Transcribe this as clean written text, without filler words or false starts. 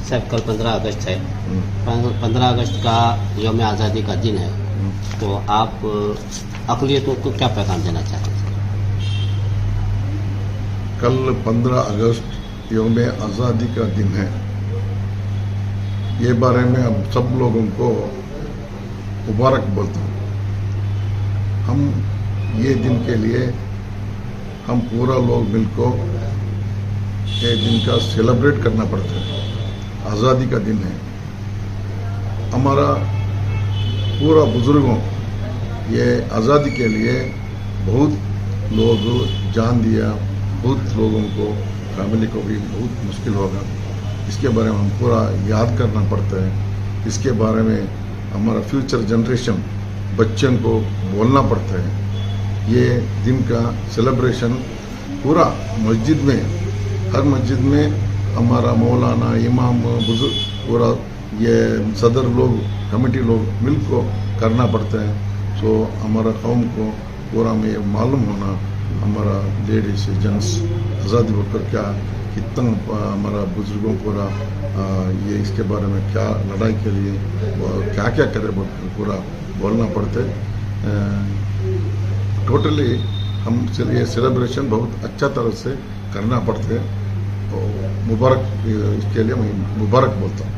Sir कल 15 अगस्त है। 15 अगस्त का यौम आज़ादी का दिन है, तो आप अक़लियतों को क्या पैगाम देना चाहते हैं? कल 15 अगस्त यौम आज़ादी का दिन है। ये बारे में हम सब लोगों को मुबारक बोलता हूँ। हम ये दिन के लिए हम पूरा लोग मिलकर ये दिन का सेलिब्रेट करना पड़ता है। आज़ादी का दिन है। हमारा पूरा बुजुर्गों ये आज़ादी के लिए बहुत लोग जान दिया, बहुत लोगों को फैमिली को भी बहुत मुश्किल होगा। इसके बारे में हम पूरा याद करना पड़ता है। इसके बारे में हमारा फ्यूचर जनरेशन बच्चों को बोलना पड़ता है। ये दिन का सेलिब्रेशन पूरा मस्जिद में, हर मस्जिद में हमारा मौलाना, इमाम, बुजुर्ग, पूरा ये सदर लोग, कमेटी लोग मिलकर करना पड़ता है। सो हमारा कौम को पूरा में मालूम होना, हमारा लेडीज जेंट्स आज़ादी होकर क्या कितना हमारा बुजुर्गों पूरा ये इसके बारे में क्या लड़ाई के लिए क्या क्या करे बोलकर पूरा बोलना पड़ता है। टोटली हम ये सेलिब्रेशन बहुत अच्छा तरह से करना पड़ता है। तो मुबारक, इसके लिए मैं मुबारक बोलता हूँ।